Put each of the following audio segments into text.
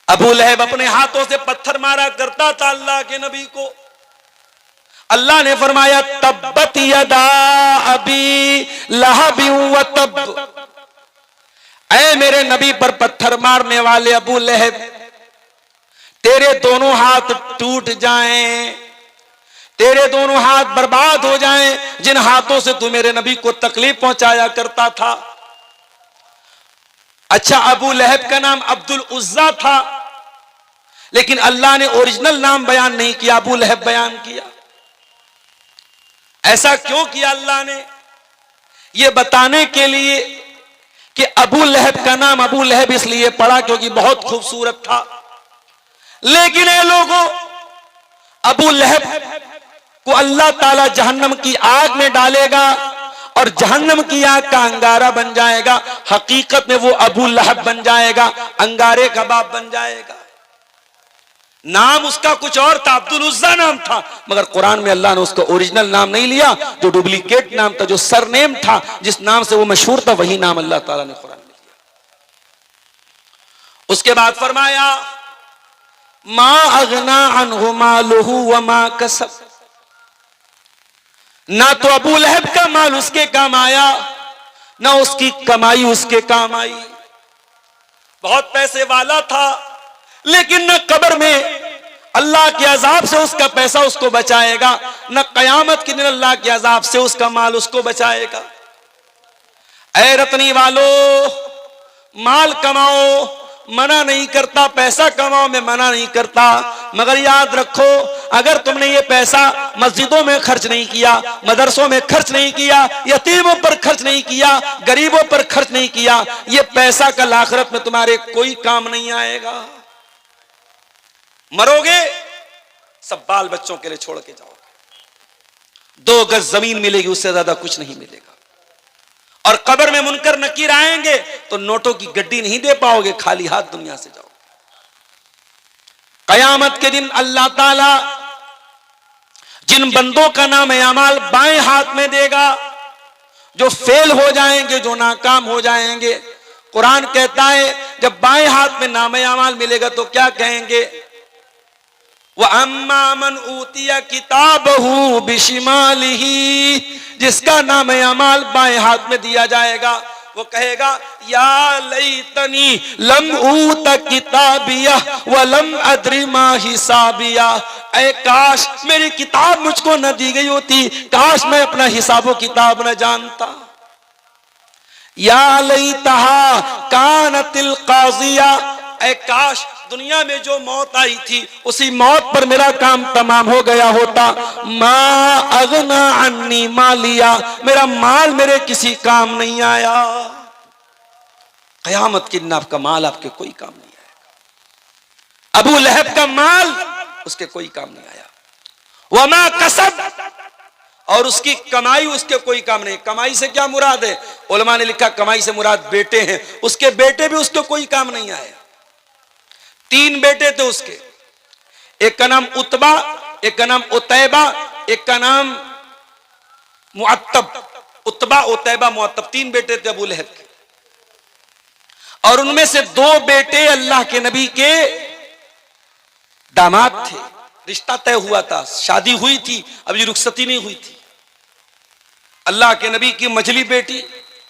अबू लहब अपने हाथों से पत्थर मारा करता था अल्लाह के नबी को। अल्लाह ने फरमाया तब्बत यदा अबी लहब व तब, ऐ मेरे नबी पर पत्थर मारने वाले अबू लहब, तेरे दोनों हाथ टूट जाएं, तेरे दोनों हाथ बर्बाद हो जाएं जिन हाथों से तू मेरे नबी को तकलीफ पहुंचाया करता था। अच्छा, अबू लहब का नाम अब्दुल उज्जा था, लेकिन अल्लाह ने ओरिजिनल नाम बयान नहीं किया, अबू लहब बयान किया। ऐसा क्यों किया अल्लाह ने? यह बताने के लिए कि अबू लहब का नाम अबू लहब इसलिए पड़ा क्योंकि बहुत खूबसूरत था। लेकिन ये लोगों, अबू लहब को अल्लाह ताला जहन्नम की आग में डालेगा और जहन्नम की आग का अंगारा बन जाएगा। हकीकत में वो अबू लहब बन जाएगा, अंगारे का बाप बन जाएगा। नाम उसका कुछ और था, अब्दुल उज्जा नाम था, मगर कुरान में अल्लाह ने उसका ओरिजिनल नाम नहीं लिया, जो डुप्लीकेट नाम था, जो सरनेम था, जिस नाम से वो मशहूर था, वही नाम अल्लाह ताला ने कुरान में लिया। उसके बाद फरमाया मा अगना अन्हु मालुहु व मा कसब, ना तो अबू लहब का माल उसके काम आया, ना उसकी कमाई उसके काम आई। बहुत पैसे वाला था, लेकिन न कब्र में अल्लाह के अजाब से उसका पैसा उसको बचाएगा, न कयामत के दिन अल्लाह के अजाब से उसका माल उसको बचाएगा। ऐ रतनी वालों, माल कमाओ मना नहीं करता, पैसा कमाओ में मना नहीं करता, मगर याद रखो, अगर तुमने ये पैसा मस्जिदों में खर्च नहीं किया, मदरसों में खर्च नहीं किया, यतीमों पर खर्च नहीं किया, गरीबों पर खर्च नहीं किया, ये पैसा कल आखिरत में तुम्हारे कोई काम नहीं आएगा। मरोगे, सब बाल बच्चों के लिए छोड़ के जाओगे, 2 गज जमीन मिलेगी, उससे ज्यादा कुछ नहीं मिलेगा। और कब्र में मुनकर नकीर आएंगे तो नोटों की गड्डी नहीं दे पाओगे, खाली हाथ दुनिया से जाओगे। कयामत के दिन अल्लाह ताला जिन बंदों का नाम अमाल बाएं हाथ में देगा, जो फेल हो जाएंगे, जो नाकाम हो जाएंगे, कुरान कहता है जब बाएं हाथ में नाम अमाल मिलेगा तो क्या कहेंगे? वह अम्मा मन ऊतिया किताबहू बिशिमालिही, जिसका नाम अमाल बाएं हाथ में दिया जाएगा वो कहेगा या लैतनी लम ऊत किताबिया व लम अद्री मा हिसाबिया, ऐ काश मेरी किताब मुझको न दी गई होती, काश मैं अपना हिसाबो किताब न जानता। या लैतहा कानतिल काजिया, ऐ काश दुनिया में जो मौत आई थी उसी मौत पर मेरा काम तमाम हो गया होता। मा अगना अन्नी मालिया, मेरा माल मेरे किसी काम नहीं आया। कयामत के दिन आपका माल आपके कोई काम नहीं आएगा। अबू लहब का माल उसके कोई काम नहीं आया। वमा कसब, और उसकी कमाई उसके कोई काम नहीं। कमाई से क्या मुराद है? उलमा ने लिखा कमाई से मुराद बेटे हैं, उसके बेटे भी उसके कोई काम नहीं आए। 3 बेटे थे उसके, एक का नाम उतबा, एक का नाम उतैबा, एक का नाम मुअत्तब। उतबा, उतैबा, मुअत्तब 3 बेटे थे अबू लहब के। और उनमें से 2 बेटे अल्लाह के नबी के दामाद थे, रिश्ता तय हुआ था, शादी हुई थी, अभी रुखसती नहीं हुई थी। अल्लाह के नबी की मजली बेटी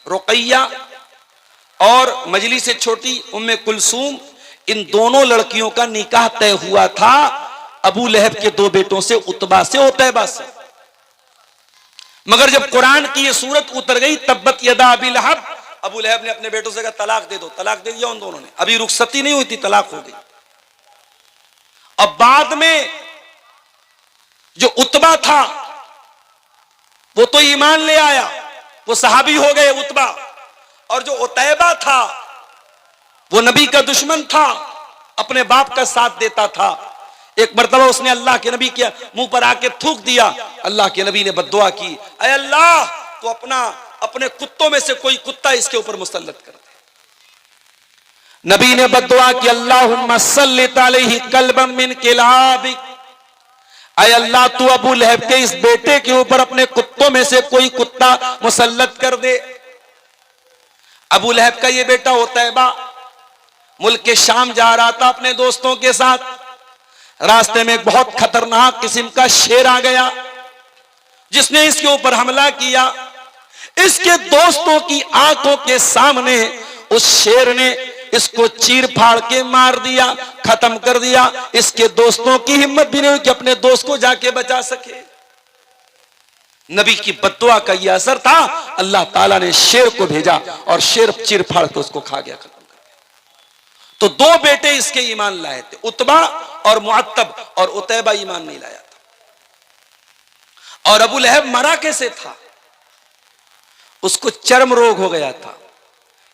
रुकैया और मजली से छोटी उम्मे कुलसूम, इन दोनों लड़कियों का निकाह तय हुआ था अबू लहब के 2 बेटों से, उतबा से, उतैबा से। मगर जब कुरान की ये सूरत उतर गई तब्बत यदा अबी लहब, अबू लहब ने अपने बेटों से कहा तलाक दे दो। तलाक दे दिया उन दोनों ने, अभी रुखसती नहीं हुई थी, तलाक हो गई। अब बाद में जो उतबा था वो तो ईमान ले आया, वो सहाबी हो गए उतबा, और जो उतैबा था वो नबी का दुश्मन था, अपने बाप का साथ देता था। एक मर्तबा उसने अल्लाह के नबी के मुंह पर आके थूक दिया। अल्लाह के नबी ने बद्दुआ की, ऐ अल्लाह तो अपने कुत्तों में से कोई कुत्ता इसके ऊपर मुसल्लत कर दे। नबी ने बद्दुआ की, अल्लाहुम्मा सल्लित अलैहि कल्बम मिन किलाबिक, ऐ अल्लाह तू अबू लहब के इस बेटे के ऊपर अपने कुत्तों में से कोई कुत्ता मुसल्लत कर दे। अबू लहब का ये बेटा उतैबा मुल्क के शाम जा रहा था अपने दोस्तों के साथ। रास्ते में एक बहुत खतरनाक किस्म का शेर आ गया जिसने इसके ऊपर हमला किया। इसके दोस्तों की आंखों के सामने उस शेर ने इसको चीर फाड़ के मार दिया, खत्म कर दिया। इसके दोस्तों की हिम्मत भी नहीं हुई कि अपने दोस्त को जाके बचा सके। नबी की बद्दुआ का यह असर था, अल्लाह ताला ने शेर को भेजा और शेर चीर फाड़ के उसको खा गया, खत्म कर गया। तो दो बेटे इसके ईमान लाए थे, उतबा और मुअत्तब, और उतैबा ईमान नहीं लाया था। और अबू लहब मरा कैसे था? उसको चर्म रोग हो गया था,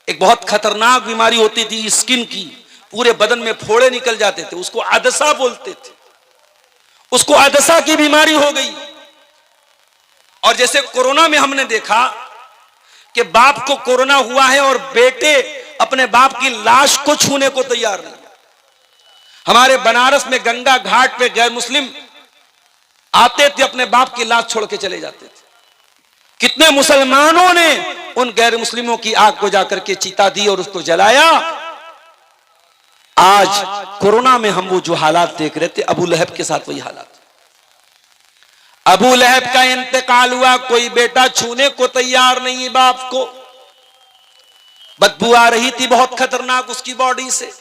एक बहुत खतरनाक बीमारी होती थी स्किन की, पूरे बदन में फोड़े निकल जाते थे, उसको अदसा बोलते थे। उसको अदसा की बीमारी हो गई। और जैसे कोरोना में हमने देखा कि बाप को कोरोना हुआ है और बेटे अपने बाप की लाश को छूने को तैयार नहीं। हमारे बनारस में गंगा घाट पे गैर मुस्लिम आते थे, अपने बाप की लाश छोड़ के चले जाते थे। कितने मुसलमानों ने उन गैर मुस्लिमों की आग को जाकर के चिता दी और उसको जलाया। आज कोरोना में हम वो जो हालात देख रहे थे, अबू लहब के साथ वही हालात। अबू लहब का इंतकाल हुआ, कोई बेटा छूने को तैयार नहीं बाप को। बदबू आ रही थी बहुत खतरनाक उसकी बॉडी से।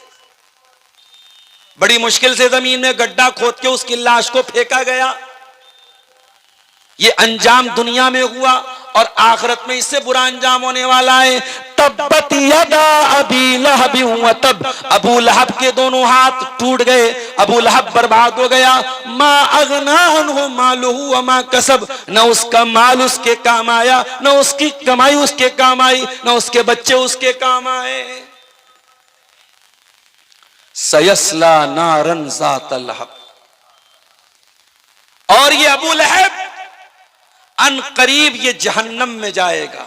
बड़ी मुश्किल से जमीन में गड्ढा खोद के उसकी लाश को फेंका गया। ये अंजाम दुनिया में हुआ और आखिरत में इससे बुरा अंजाम होने वाला है। तब्बत यदा अबी लहब व तब, अबू लहब के दोनों हाथ टूट गए, अबू लहब बर्बाद हो गया। मा अगना अन्हु मालुहु व मा कसब, न उसका माल उसके काम आया, न उसकी कमाई उसके काम आई, न उसके बच्चे उसके काम आए। सयस्ला नारन ज़ात लहब, और ये अबू लहब अन करीब ये जहन्नम में जाएगा,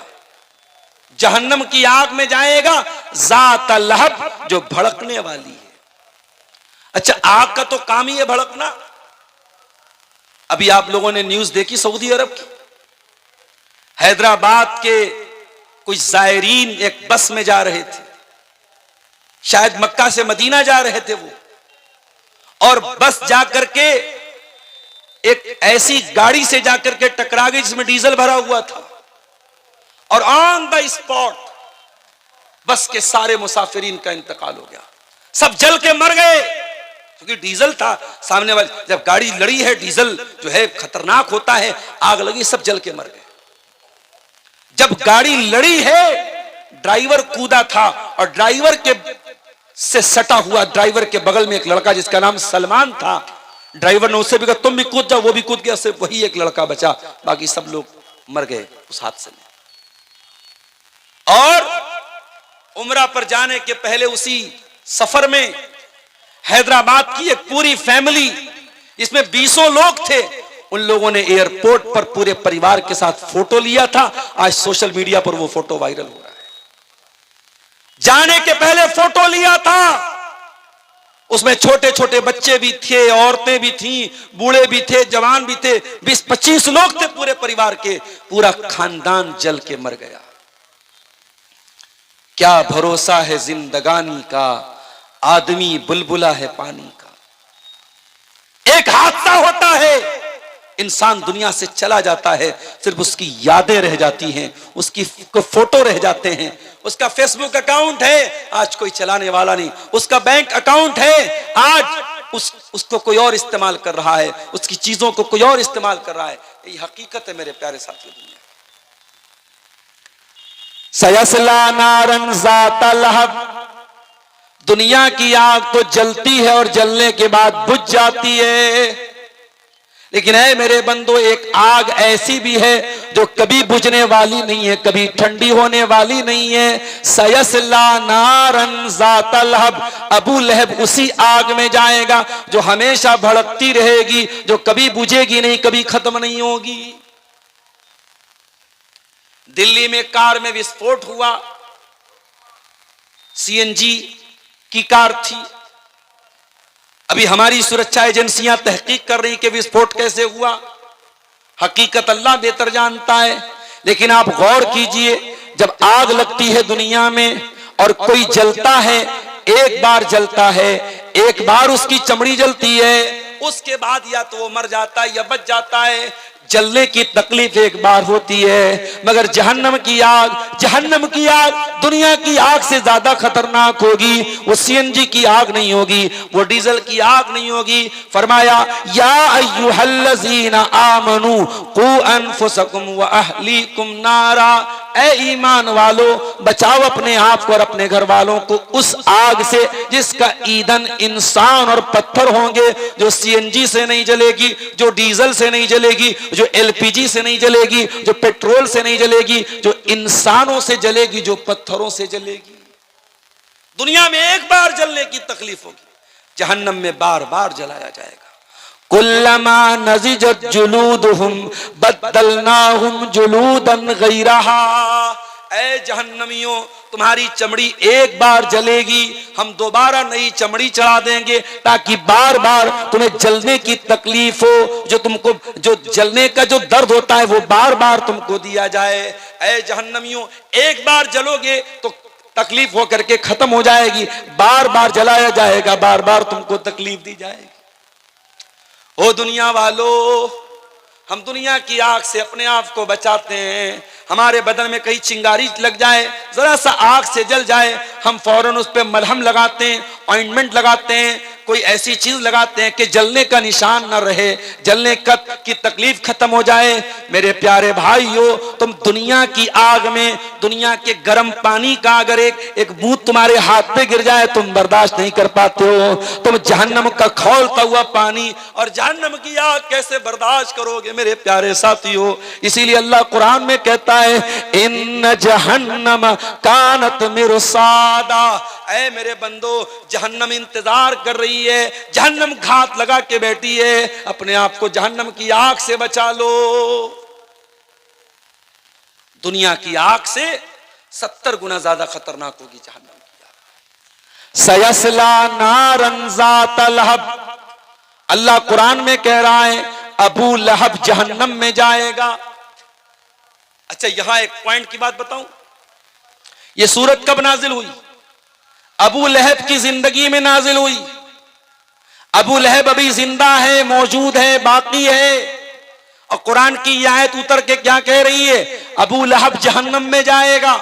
जहन्नम की आग में जाएगा। ज़ात लहब, जो भड़कने वाली है। अच्छा, आग का तो काम ही है भड़कना। अभी आप लोगों ने न्यूज देखी सऊदी अरब की, हैदराबाद के कुछ जायरीन एक बस में जा रहे थे, शायद मक्का से मदीना जा रहे थे वो, और बस जाकर के एक ऐसी गाड़ी से जाकर के टकरा गई जिसमें डीजल भरा हुआ था, और ऑन द स्पॉट बस के सारे मुसाफिरीन का इंतकाल हो गया। सब जल के मर गए क्योंकि डीजल था सामने वाले। जब गाड़ी लड़ी है, डीजल जो है खतरनाक होता है, आग लगी, सब जल के मर गए। जब गाड़ी लड़ी है, ड्राइवर कूदा था, और ड्राइवर के से सटा हुआ ड्राइवर के बगल में एक लड़का जिसका नाम सलमान था। ड्राइवर ने उससे भी कहा तुम भी कूद जाओ, वो भी कूद गया, सिर्फ वही एक लड़का बचा, बाकी सब लोग मर गए उस हादसे में। और उम्रा पर जाने के पहले उसी सफर में हैदराबाद की एक पूरी फैमिली, इसमें 20 लोग थे, उन लोगों ने एयरपोर्ट पर पूरे परिवार के साथ फोटो लिया था। आज सोशल मीडिया पर वो फोटो वायरल हो रहा है। जाने के पहले फोटो लिया था, उसमें छोटे छोटे बच्चे भी थे, औरतें भी थीं, बूढ़े भी थे, जवान भी थे, 20-25 लोग थे पूरे परिवार के। पूरा खानदान जल के मर गया। क्या भरोसा है जिंदगानी का, आदमी बुलबुला है पानी का। एक हादसा होता है, इंसान दुनिया से चला जाता है, सिर्फ उसकी यादें रह जाती हैं, उसकी फोटो रह जाते हैं। उसका फेसबुक अकाउंट है, आज कोई चलाने वाला नहीं। उसका बैंक अकाउंट है, आज उसको कोई और इस्तेमाल कर रहा है, उसकी चीजों को कोई और इस्तेमाल कर रहा है। ये हकीकत है मेरे प्यारे साथियों। दुनिया सयस्ला नारन ज़ात लहब, दुनिया की आग तो जलती है और जलने के बाद बुझ जाती है, लेकिन है मेरे बंदो, एक आग ऐसी भी है जो कभी बुझने वाली नहीं है, कभी ठंडी होने वाली नहीं है। सयस्ला नारन ज़ात लहब, अबू लहब उसी आग में जाएगा जो हमेशा भड़कती रहेगी, जो कभी बुझेगी नहीं, कभी खत्म नहीं होगी। दिल्ली में कार में विस्फोट हुआ, सीएनजी की कार थी। अभी हमारी सुरक्षा एजेंसियां तहकीक कर रही कि विस्फोट कैसे हुआ। हकीकत अल्लाह बेहतर जानता है, लेकिन आप गौर कीजिए, जब आग लगती है दुनिया में और कोई जलता है, एक बार जलता है, एक बार उसकी चमड़ी जलती है, उसके बाद या तो वो मर जाता है या बच जाता है। जलने की तकलीफ एक बार होती है, मगर जहन्नम की आग दुनिया की आग से ज्यादा खतरनाक होगी। वो सीएनजी की आग नहीं होगी, वो डीजल की आग नहीं होगी। फरमाया या अय्युहल्लज़ीना आमनू कू अनफुसकुम व अहलीकुम नारा, ए ईमान वालो बचाओ अपने आप को और अपने घर वालों को उस आग से जिसका ईंधन इंसान और पत्थर होंगे, जो सीएनजी से नहीं जलेगी, जो डीजल से नहीं जलेगी, जो एलपीजी से नहीं जलेगी, जो पेट्रोल से नहीं जलेगी, जो इंसानों से जलेगी, जो पत्थरों से जलेगी। दुनिया में एक बार जलने की तकलीफ होगी, जहन्नम में बार बार जलाया जाएगा। कुल्लमा नज़िजत जुलूदुहुम बद्दलनाहुम जुलूदन गैरहा, ऐ जहन्नमियों तुम्हारी चमड़ी एक बार जलेगी, हम दोबारा नई चमड़ी चढ़ा देंगे ताकि बार बार तुम्हें जलने की तकलीफ हो, जो तुमको जो जलने का जो दर्द होता है वो बार बार तुमको दिया जाए। ऐ जहन्नमियों एक बार जलोगे तो तकलीफ होकर के खत्म हो जाएगी, बार बार जलाया जाएगा, बार बार तुमको तकलीफ दी जाएगी। ओ दुनिया वालों, हम दुनिया की आग से अपने आप को बचाते हैं। हमारे बदन में कहीं चिंगारी लग जाए, जरा सा आग से जल जाए, हम फौरन उस पर मलहम लगाते हैं, ऑइंटमेंट लगाते हैं, कोई ऐसी चीज लगाते हैं कि जलने का निशान न रहे, जलने की तकलीफ खत्म हो जाए। मेरे प्यारे भाइयों, तुम दुनिया की आग में, दुनिया के गर्म पानी का अगर एक बूंद तुम्हारे हाथ पे गिर जाए तुम बर्दाश्त नहीं कर पाते हो। तुम जहन्नम का खौलता हुआ पानी और जहन्नम की आग कैसे बर्दाश्त करोगे मेरे प्यारे साथियों। इसीलिए अल्लाह कुरान में कहता है इन जहन्नम कानत मिरसादा, ऐ मेरे बंदो जहन्नम इंतजार कर रही है, जहन्नम घात लगा के बैठी है, अपने आप को जहन्नम की आग से बचा लो। दुनिया की आग से 70 गुना ज्यादा खतरनाक होगी जहन्नम की आग। सयस्ला नारन ज़ात लहब, अल्लाह कुरान में कह रहा है अबू लहब जहन्नम में जाएगा। अच्छा यहां एक पॉइंट की बात बताऊं, यह सूरत कब नाजिल हुई? अबू लहब की जिंदगी में नाजिल हुई। अबू लहब अभी जिंदा है, मौजूद है, बाकी है, और कुरान की यह आयत उतर के क्या कह रही है? अबू लहब जहन्नम में जाएगा।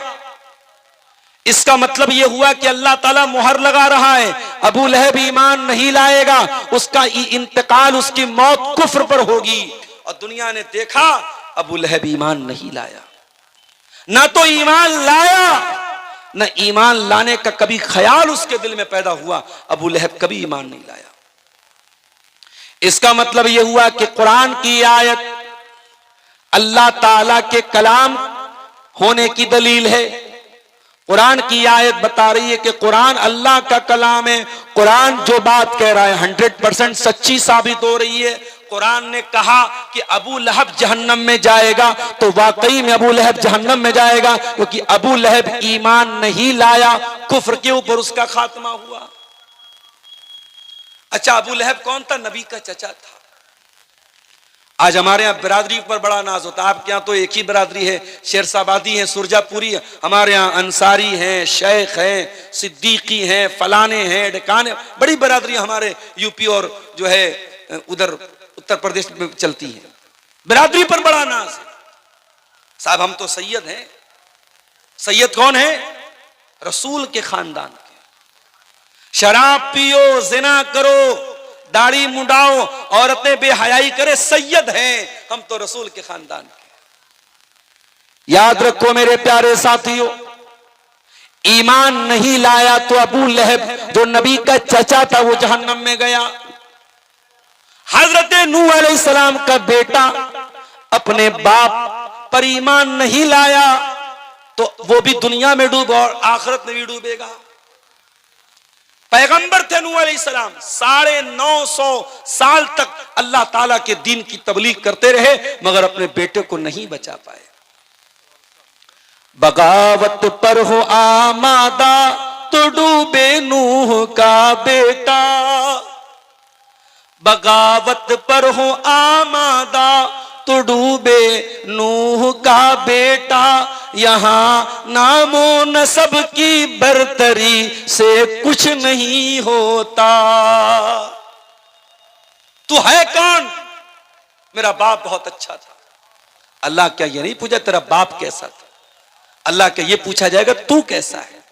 इसका मतलब यह हुआ कि अल्लाह ताला मुहर लगा रहा है, अबू लहब ईमान नहीं लाएगा, उसका इंतकाल, उसकी मौत कुफ्र पर होगी। और दुनिया ने देखा अबू लहब ईमान नहीं लाया, ना तो ईमान लाया, न ईमान लाने का कभी ख्याल उसके दिल में पैदा हुआ। अबू लहब कभी ईमान नहीं लाया। इसका मतलब यह हुआ कि कुरान की आयत अल्लाह ताला के कलाम होने की दलील है। कुरान की आयत बता रही है कि कुरान अल्लाह का कलाम है। कुरान जो बात कह रहा है 100% सच्ची साबित हो रही है। कुरान ने कहा कि अबू लहब जहन्नम में जाएगा, तो वाकई में अबू लहब जहन्नम में जाएगा, क्योंकि अबू लहब ईमान नहीं लाया, कुफ्र के ऊपर उसका खात्मा हुआ। अच्छा अबू लहब कौन था? नबी का चचा था। आज हमारे यहाँ बिरादरी पर बड़ा नाज होता है। आपके यहाँ तो एक ही बिरादरी है, शेरशाबादी है, सुरजापुरी है। हमारे यहाँ अंसारी हैं, शेख हैं, सिद्दीकी हैं, फलाने हैं, ढकाने, बड़ी बिरादरी हमारे यूपी और जो है उधर उत्तर प्रदेश में चलती है। बिरादरी पर बड़ा नाज है। साहब हम तो सैयद हैं। सैयद कौन है? रसूल के खानदान के। शराब पियो, जिना करो, दाढ़ी मुंडाओ, औरतें बेहयाई करे, सैयद हैं हम तो रसूल के खानदान के। याद रखो मेरे प्यारे साथियों, ईमान नहीं लाया तो अबू लहब जो नबी का चचा था वो जहन्नम में गया। हजरत नूह अलैहिस्सलाम का बेटा अपने बाप पर ईमान नहीं लाया तो वो भी दुनिया में डूबा और आखिरत में भी डूबेगा। पैगंबर थे नूह अलैहिस्सलाम, 950 साल तक अल्लाह ताला के दीन की तबलीग करते रहे, मगर अपने बेटे को नहीं बचा पाए। बगावत पर हो आमादा तो डूबे नूह का बेटा, बगावत पर हो आमादा तो डूबे नूह का बेटा, यहां नामो नसब की बरतरी से कुछ नहीं होता। तू है कौन? मेरा बाप बहुत अच्छा था। अल्लाह क्या ये नहीं पूछा तेरा बाप कैसा था? अल्लाह क्या ये पूछा जाएगा तू कैसा है,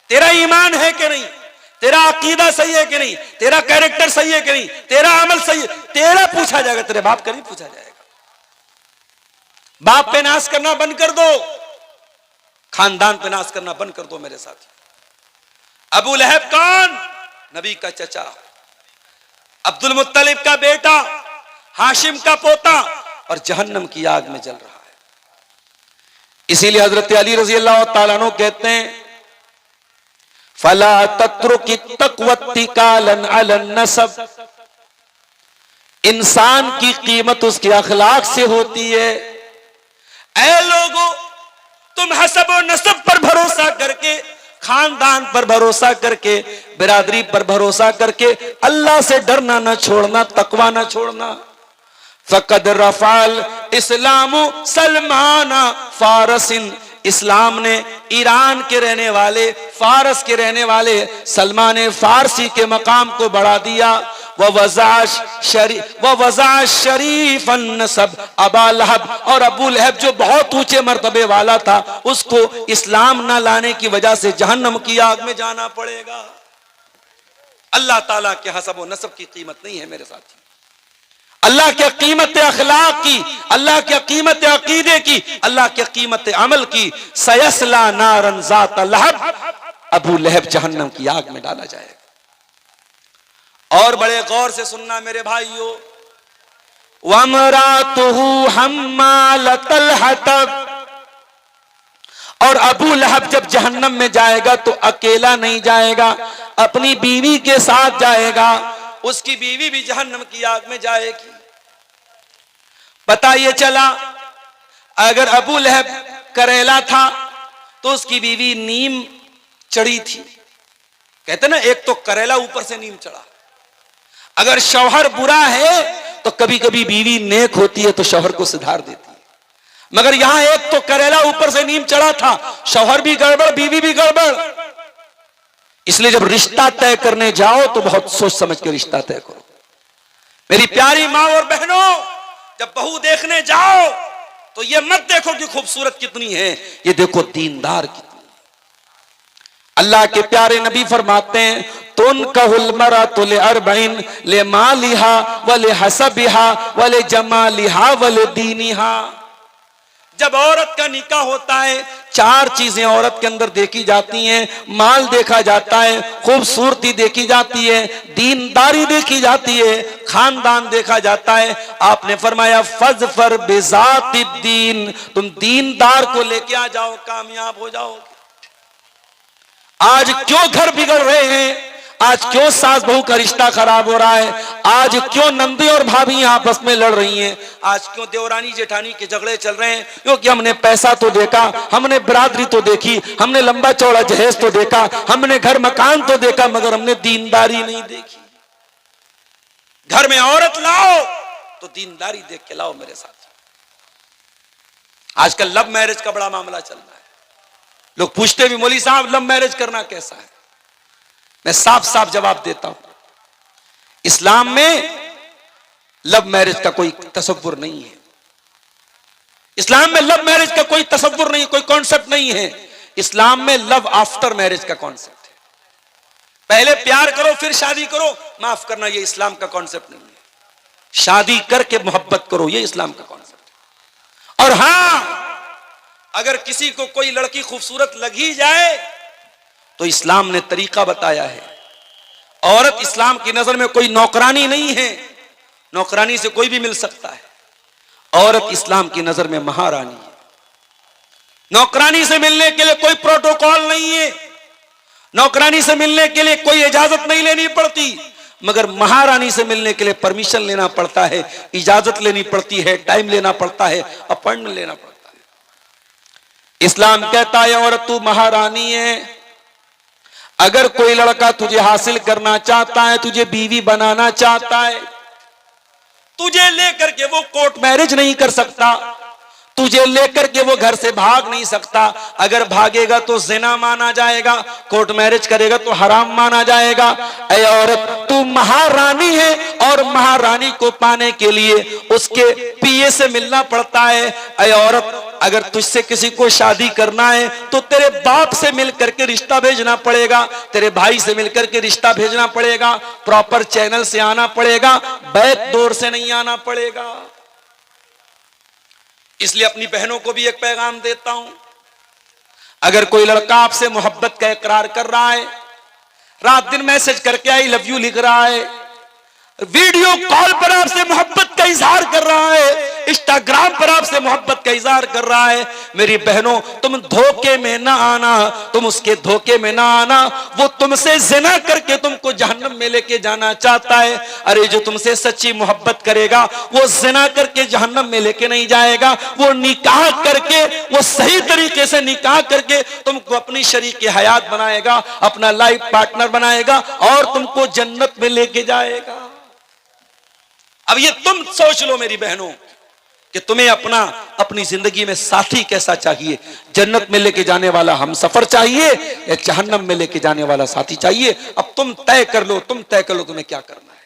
तेरा ईमान है कि नहीं, तेरा अकीदा सही है कि नहीं, तेरा कैरेक्टर सही है कि नहीं, तेरा अमल सही है, तेरा पूछा जाएगा, तेरे बाप का नहीं पूछा जाएगा। बाप पे नाश करना बंद कर दो, खानदान पे नाश करना बंद कर दो मेरे साथी। अबू लहब कौन? नबी का चचा, अब्दुल मुत्तलिब का बेटा, हाशिम का पोता, और जहन्नम की आग में जल रहा है। इसीलिए हजरत अली रजी अल्लाह तआला अन्हु कहते हैं, फला तत्रुकी तक़वत्तिकालन अलन नसब, इंसान की कीमत उसके अखलाक से होती है। ऐ लोगों, तुम हसब और नसब पर भरोसा करके, खानदान पर भरोसा करके, बिरादरी पर भरोसा करके अल्लाह से डरना न छोड़ना, तकवा न छोड़ना। फकद रफाल इस्लामु सलमाना फारसिन, इस्लाम ने ईरान के रहने वाले, फारस के रहने वाले सलमान फारसी के मकाम को बढ़ा दिया। वज़ा शरीफन नसब अबा लहब, और अबू लहब जो बहुत ऊंचे मर्तबे वाला था, उसको इस्लाम ना लाने की वजह से जहन्नम की आग में जाना पड़ेगा। अल्लाह ताला के हसब व नसब की कीमत नहीं है मेरे साथी। अल्लाह की कीमत अखलाक की, अल्लाह की कीमत अकीदे की, अल्लाह की कीमत अमल की। सयस्ला नारन ज़ात लहब, अबू लहब जहन्नम की आग में डाला जाएगा। और बड़े गौर से सुनना मेरे भाइयों, वमरातुहु हम्मालतल हतब, और अबू लहब जब जहन्नम में जाएगा तो अकेला नहीं जाएगा, अपनी बीवी के साथ जाएगा। उसकी बीवी भी जहन्नम की आग में जाएगी। पता ये चला, अगर अबू लहब करेला था तो उसकी बीवी नीम चढ़ी थी। कहते ना, एक तो करेला ऊपर से नीम चढ़ा। अगर शौहर बुरा है तो कभी कभी बीवी नेक होती है तो शौहर को सुधार देती है, मगर यहां एक तो करेला ऊपर से नीम चढ़ा था, शौहर भी गड़बड़, बीवी भी गड़बड़। इसलिए जब रिश्ता तय करने जाओ तो बहुत सोच समझ के रिश्ता तय करो। मेरी प्यारी माँ और बहनों, जब बहू देखने जाओ तो ये मत देखो कि खूबसूरत कितनी है, ये देखो दीनदार कितनी है। अल्लाह के प्यारे नबी फरमाते हैं, तुन कहल मरातु ले अरबईन ले मालिहा वले हसबिहा वले जमालिहा वले दीनिहा। जब औरत का निकाह होता है, चार चीजें औरत के अंदर देखी जाती हैं। माल देखा जाता है, खूबसूरती देखी जाती है, दीनदारी देखी जाती है, खानदान देखा जाता है। आपने फरमाया फज़फर बिज़ातिद्दीन, तुम दीनदार को लेके आ जाओ, कामयाब हो जाओगे। आज क्यों घर बिगड़ रहे हैं? आज क्यों सास बहू का रिश्ता खराब हो रहा है? आज क्यों नंदी और भाभी आपस में लड़ रही हैं? आज क्यों देवरानी जेठानी के झगड़े चल रहे हैं? क्योंकि हमने पैसा तो देखा, हमने बिरादरी तो देखी, हमने लंबा चौड़ा जहेज तो देखा, हमने घर मकान तो देखा, मगर हमने दीनदारी नहीं देखी। घर में औरत लाओ तो दीनदारी देख के लाओ मेरे साथ। आजकल लव मैरिज का बड़ा मामला चल रहा है। लोग पूछते भी, मौलवी साहब लव मैरिज करना कैसा है? मैं साफ साफ जवाब देता हूं, इस्लाम में लव मैरिज का कोई तसव्वुर नहीं है। इस्लाम में लव मैरिज का कोई तसव्वुर नहीं, कोई कॉन्सेप्ट नहीं है। इस्लाम में लव आफ्टर मैरिज का कॉन्सेप्ट है। पहले प्यार करो फिर शादी करो। माफ करना, ये इस्लाम का कॉन्सेप्ट नहीं है। शादी करके मोहब्बत करो, ये इस्लाम का कॉन्सेप्ट है। और हां, अगर किसी को कोई लड़की खूबसूरत लग ही जाए तो इस्लाम ने तरीका बताया है। औरत इस्लाम की नजर में कोई नौकरानी नहीं है, नौकरानी से कोई भी मिल सकता है। औरत इस्लाम की नजर में महारानी है। नौकरानी से मिलने के लिए कोई प्रोटोकॉल नहीं है, नौकरानी से मिलने के लिए कोई इजाजत नहीं लेनी पड़ती, मगर महारानी से मिलने के लिए परमिशन लेना पड़ता है, इजाजत लेनी पड़ती है, टाइम लेना पड़ता है, अपॉइंटमेंट लेना पड़ता है। इस्लाम कहता है औरत तू महारानी है। अगर कोई लड़का तुझे हासिल करना चाहता है, तुझे बीवी बनाना चाहता है, तुझे लेकर के वो कोर्ट मैरिज नहीं कर सकता, तुझे लेकर के वो घर से भाग नहीं सकता। अगर भागेगा तो जिना माना जाएगा, कोर्ट मैरिज करेगा तो हराम माना जाएगा। ऐ औरत, तू महारानी है और महारानी को पाने के लिए उसके पीए से मिलना पड़ता है। ऐ औरत, अगर तुझसे किसी को शादी करना है तो तेरे बाप से मिलकर के रिश्ता भेजना पड़ेगा, तेरे भाई से मिलकर के रिश्ता भेजना पड़ेगा, प्रॉपर चैनल से आना पड़ेगा, बैक डोर से नहीं आना पड़ेगा। इसलिए अपनी बहनों को भी एक पैगाम देता हूं, अगर कोई लड़का आपसे मोहब्बत का इकरार कर रहा है, रात दिन मैसेज करके आई लव यू लिख रहा है, वीडियो कॉल पर आपसे मोहब्बत का इजहार कर रहा है, इंस्टाग्राम पर आपसे मोहब्बत का इजहार कर रहा है, मेरी बहनों तुम धोखे में ना आना, तुम उसके धोखे में ना आना। वो तुमसे जिना करके तुमको जहन्नम में लेके जाना चाहता है। अरे जो तुमसे सच्ची मोहब्बत करेगा वो जिना करके जहन्नम में लेके नहीं जाएगा, वो निकाह करके, वो सही तरीके से निकाह करके तुमको अपनी शरीक हयात बनाएगा, अपना लाइफ पार्टनर बनाएगा और तुमको जन्नत में लेके जाएगा। अब ये तुम सोच लो मेरी बहनों कि तुम्हें अपनी जिंदगी में साथी कैसा चाहिए, जन्नत में लेके जाने वाला हमसफर चाहिए या जहन्नम में लेके जाने वाला साथी चाहिए। अब तुम तय कर लो, तुम्हें क्या करना है।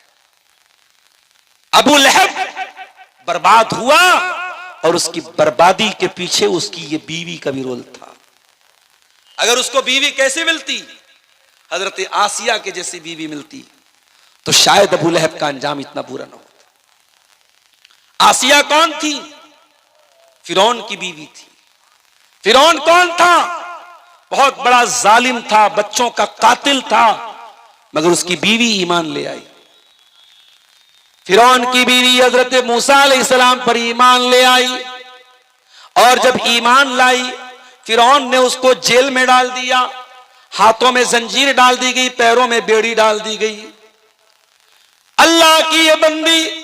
अबू लहब बर्बाद हुआ और उसकी बर्बादी के पीछे उसकी ये बीवी का भी रोल था। अगर उसको बीवी कैसे मिलती, हजरत आसिया के जैसी बीवी मिलती, तो शायद अबू लहब का अंजाम इतना बुरा ना होता। आसिया कौन थी? फिरौन की बीवी थी। फिरौन कौन था? बहुत बड़ा जालिम था, बच्चों का कातिल था, मगर उसकी बीवी ईमान ले आई। फिरौन की बीवी हजरत मूसा अलैहिस्सलाम पर ईमान ले आई और जब ईमान लाई, फिरौन ने उसको जेल में डाल दिया, हाथों में जंजीर डाल दी गई, पैरों में बेड़ी डाल दी गई। अल्लाह की ये बंदी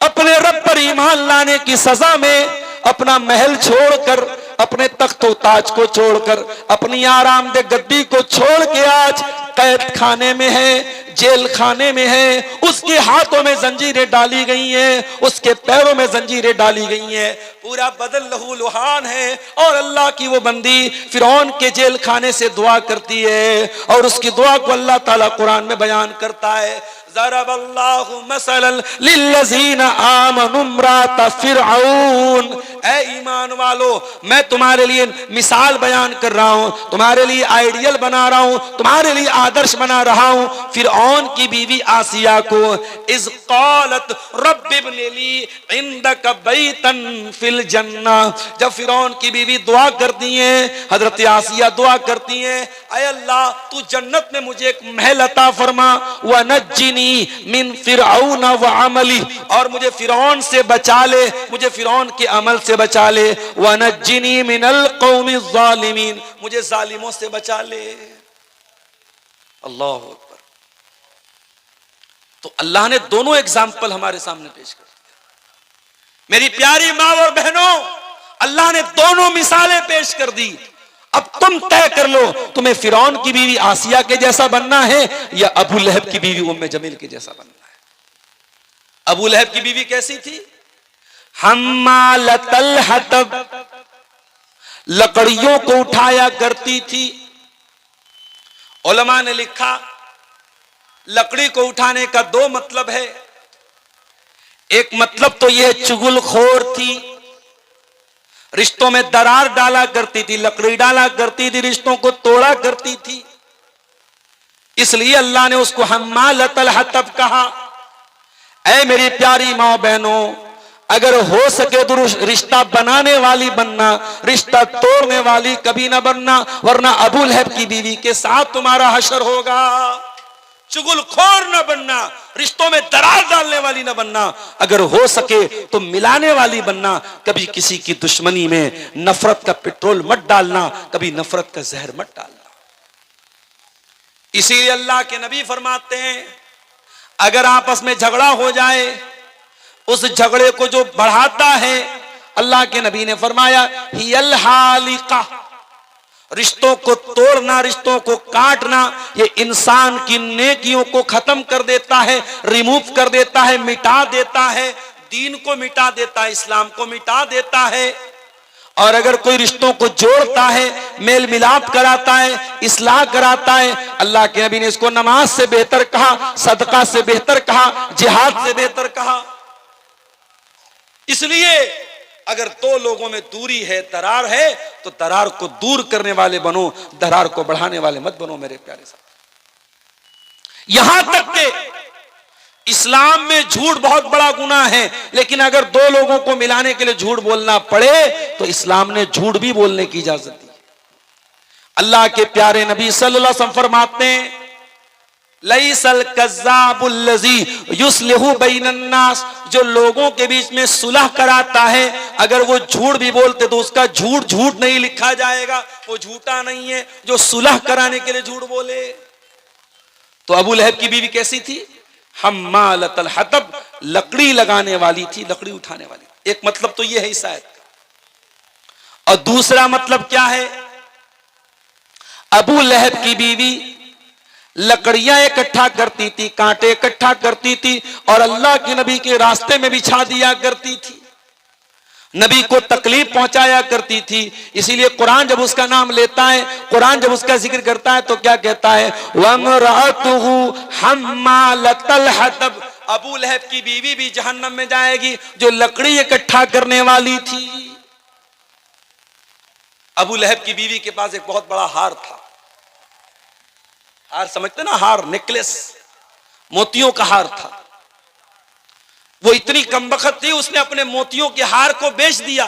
अपने रब पर ईमान लाने की सजा में अपना महल छोड़कर, अपने तख्त व ताज को छोड़कर, अपनी आरामदेह गद्दी को छोड़ के आज कैद खाने में है, जेल खाने में है। उसके हाथों में जंजीरें डाली गई हैं, उसके पैरों में जंजीरें डाली गई हैं, पूरा बदन लहू लुहान है। और अल्लाह की वो बंदी फिरौन के जेल खाने से दुआ करती है और उसकी दुआ को अल्लाह ताला कुरान में बयान करता है। ज़रबल्लाहु मसलन लिल्लज़ीना आमनु इम्रात फिरऔन। ऐ ईमान वालो, मैं तुम्हारे लिए मिसाल बयान कर रहा हूं, तुम्हारे लिए आइडियल बना रहा हूं, तुम्हारे लिए आदर्श बना रहा हूं फिरऔन की बीवी आसिया को। इज़ क़ालत रब्बि इब्नि ली इंदक बैतन फिल जन्ना। जब फिरौन की बीवी दुआ करती है, हजरत आसिया दुआ करती है, ऐ अल्लाह तू जन्नत में मुझे एक महल अता फरमा, व नज्जिनी मिन फिरऔन व अमली, और मुझे फिरौन से बचा ले, मुझे फिरौन के अमल से बचा ले, व नज्जिनी मिनल कौमि ज़ालिमीन, मुझे जालिमों से बचा ले। अल्लाह अकबर। तो अल्लाह ने दोनों एग्जाम्पल हमारे सामने पेश कर दिया। मेरी प्यारी माँ और बहनों, अल्लाह ने दोनों मिसालें पेश कर दी। अब तुम तय कर लो, तुम्हें फिरौन की बीवी आसिया के जैसा बनना है या अबू लहब की बीवी उम्मे जमील के जैसा बनना है। अबू लहब की बीवी कैसी थी? हम्मालतल हतब, लकड़ियों को उठाया करती थी। उलमा ने लिखा लकड़ी को उठाने का दो मतलब है। एक मतलब तो यह चुगलखोर थी, रिश्तों में दरार डाला करती थी, लकड़ी डाला करती थी, रिश्तों को तोड़ा करती थी, इसलिए अल्लाह ने उसको हम्मालतल हतब कहा। ऐ मेरी प्यारी माँ बहनों, अगर हो सके तो रिश्ता बनाने वाली बनना, रिश्ता तोड़ने वाली कभी ना बनना, वरना अबू लहब की बीवी के साथ तुम्हारा हशर होगा। चुगलखोर न बनना, रिश्तों में दरार डालने वाली न बनना, अगर हो सके तो मिलाने वाली बनना। कभी किसी की दुश्मनी में नफरत का पेट्रोल मत डालना, कभी नफरत का जहर मत डालना। इसीलिए अल्लाह के नबी फरमाते हैं, अगर आपस में झगड़ा हो जाए, उस झगड़े को जो बढ़ाता है, अल्लाह के नबी ने फरमाया हियल हालिका, रिश्तों को तोड़ना, रिश्तों को काटना, ये इंसान की नेकियों को खत्म कर देता है, रिमूव कर देता है, मिटा देता है। दीन को मिटा देता है, इस्लाम को मिटा देता है। और अगर कोई रिश्तों को जोड़ता है, मेल मिलाप कराता है, इस्लाह कराता है, अल्लाह के नबी ने इसको नमाज से बेहतर कहा, सदका से बेहतर कहा, जिहाद से बेहतर कहा। इसलिए अगर दो लोगों में दूरी है, दरार है, तो दरार को दूर करने वाले बनो, दरार को बढ़ाने वाले मत बनो मेरे प्यारे साथ। यहां तक के इस्लाम में झूठ बहुत बड़ा गुनाह है, लेकिन अगर दो लोगों को मिलाने के लिए झूठ बोलना पड़े तो इस्लाम ने झूठ भी बोलने की इजाजत दी। अल्लाह के प्यारे नबी सल्लल्लाहु अलैहि वसल्लम फरमाते हैं, लैसल कज़्ज़ाबुल्लज़ी युस्लिहु बैनन्नास, जो लोगों के बीच में सुलह कराता है, अगर वो झूठ भी बोलते तो उसका झूठ झूठ नहीं लिखा जाएगा, वो झूठा नहीं है जो सुलह कराने के लिए झूठ बोले। तो अबू लहब की बीवी कैसी थी? हम्मालतल हतब, लकड़ी लगाने वाली थी, लकड़ी उठाने वाली। एक मतलब तो यह है इस आयत का। और दूसरा मतलब क्या है? अबू लहब की बीवी लकड़ियां इकट्ठा करती थी, कांटे इकट्ठा करती थी और अल्लाह के नबी के रास्ते में बिछा दिया करती थी, नबी को तकलीफ पहुंचाया करती थी। इसीलिए कुरान जब उसका नाम लेता है, कुरान जब उसका जिक्र करता है तो क्या कहता है? वमरअतुहु हम्मालतल हतब, अबू लहब की बीवी भी जहन्नम में जाएगी जो लकड़ी इकट्ठा करने वाली थी। अबू लहब की बीवी के पास एक बहुत बड़ा हार था। हार समझते ना, हार, नेकलेस, मोतियों का हार था। वो इतनी कमबख्त थी, उसने अपने मोतियों के हार को बेच दिया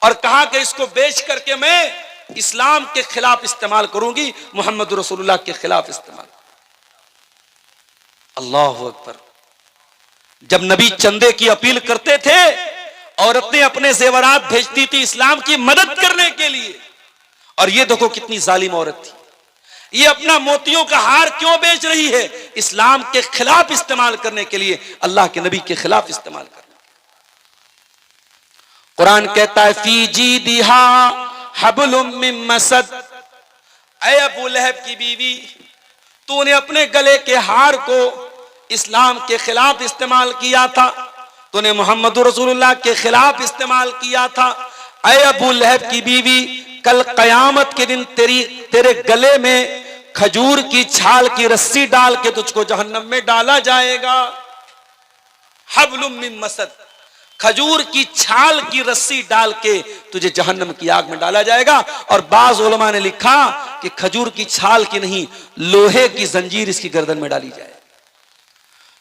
और कहा कि इसको बेच करके मैं इस्लाम के खिलाफ इस्तेमाल करूंगी, मोहम्मद रसूलुल्लाह के खिलाफ इस्तेमाल। अल्लाहु अकबर। जब नबी चंदे की अपील करते थे, औरतें अपने जेवरात भेजती थी इस्लाम की मदद करने के लिए। और ये देखो कितनी जालिम औरत थी, ये अपना मोतियों का हार क्यों बेच रही है? इस्लाम के खिलाफ इस्तेमाल करने के लिए, अल्लाह के नबी के खिलाफ इस्तेमाल करने। कुरान कहता है फी जीदिहा हब्लुम मिन मसद, ऐ अबू लहब की बीवी, तूने अपने गले के हार को इस्लाम के खिलाफ इस्तेमाल किया था, तूने मोहम्मद रसूलुल्लाह के खिलाफ इस्तेमाल किया था। ऐ अबू लहब की बीवी, कल कयामत के दिन तेरे गले में खजूर की छाल की रस्सी डाल के तुझको जहन्नम में डाला जाएगा। हब्लुम मिन मसद, खजूर की छाल की रस्सी डाल के तुझे जहन्नम की आग में डाला जाएगा। और बाज उलमा ने लिखा कि खजूर की छाल की नहीं, लोहे की जंजीर इसकी गर्दन में डाली जाए।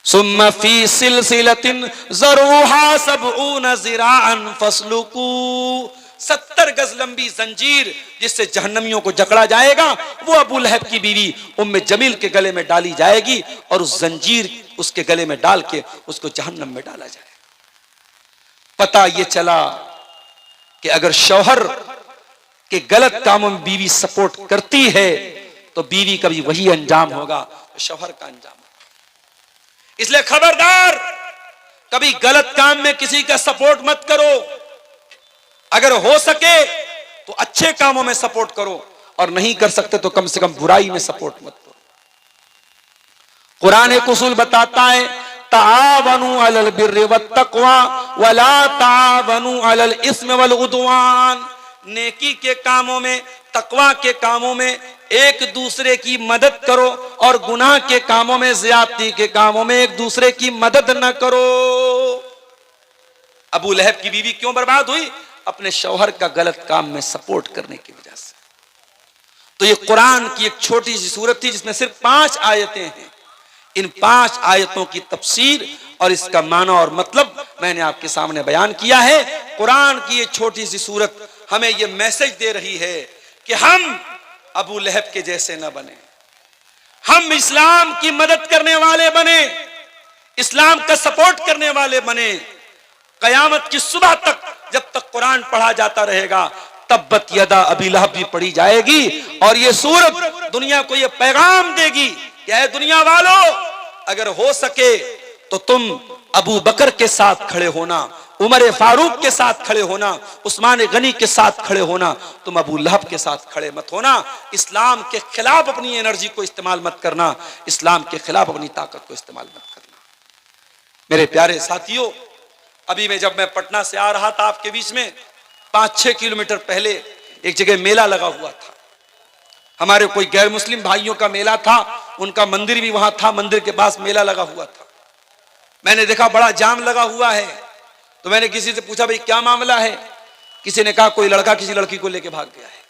सुम्मा फी सिलसिलतिन ज़रूहा सबऊन ज़िराअन फस्लुकू, 70 गज लंबी जंजीर जिससे जहन्नमियों को जकड़ा जाएगा, वो अबू लहब की बीवी उम्मे जमील के गले में डाली जाएगी और उस जंजीर उसके गले में डाल के उसको जहन्नम में डाला जाएगा। पता ये चला कि अगर शौहर के गलत कामों में बीवी सपोर्ट करती है तो बीवी का भी वही अंजाम होगा तो शौहर का अंजाम होगा। इसलिए खबरदार, कभी गलत काम में किसी का सपोर्ट मत करो। अगर हो सके तो अच्छे कामों में सपोर्ट करो, और नहीं कर सकते तो कम से कम बुराई में सपोर्ट मत करो। कुरान एक उसूल बताता है, तावनु अलल बिर्रि वत्तक़वा वला तावनु अलल इस्मि वल उद्वान, नेकी के कामों में, तकवा के कामों में एक दूसरे की मदद करो और गुनाह के कामों में, ज्यादती के कामों में एक दूसरे की मदद न करो। अबू लहब की बीवी क्यों बर्बाद हुई? अपने शौहर का गलत काम में सपोर्ट करने की वजह से। तो ये कुरान की एक छोटी सी सूरत थी जिसमें सिर्फ 5 आयतें हैं। इन 5 आयतों की तफसीर और इसका माना और मतलब मैंने आपके सामने बयान किया है। कुरान की ये छोटी सी सूरत हमें ये मैसेज दे रही है कि हम अबू लहब के जैसे न बने, हम इस्लाम की मदद करने वाले बने, इस्लाम का सपोर्ट करने वाले बने। कयामत की सुबह तक जब तक कुरान पढ़ा जाता रहेगा, तब्बत यदा अबी लहब भी पढ़ी जाएगी और ये सूरत दुनिया को ये पैगाम देगी कि ऐ दुनिया वालों, अगर हो सके तो तुम अबू बकर के साथ खड़े होना, उमर फारूक के साथ खड़े होना, उस्मान गनी के साथ खड़े होना, तुम अबू लहब के साथ खड़े मत होना। इस्लाम के खिलाफ अपनी एनर्जी को इस्तेमाल मत करना, इस्लाम के खिलाफ अपनी ताकत को इस्तेमाल मत करना। मेरे प्यारे साथियों, अभी मैं जब मैं पटना से आ रहा था आपके बीच में, 5-6 किलोमीटर पहले एक जगह मेला लगा हुआ था। हमारे कोई गैर मुस्लिम भाइयों का मेला था, उनका मंदिर भी वहां था, मंदिर के पास मेला लगा हुआ था। मैंने देखा बड़ा जाम लगा हुआ है, तो मैंने किसी से पूछा भाई क्या मामला है। किसी ने कहा कोई लड़का किसी लड़की को लेकर भाग गया है।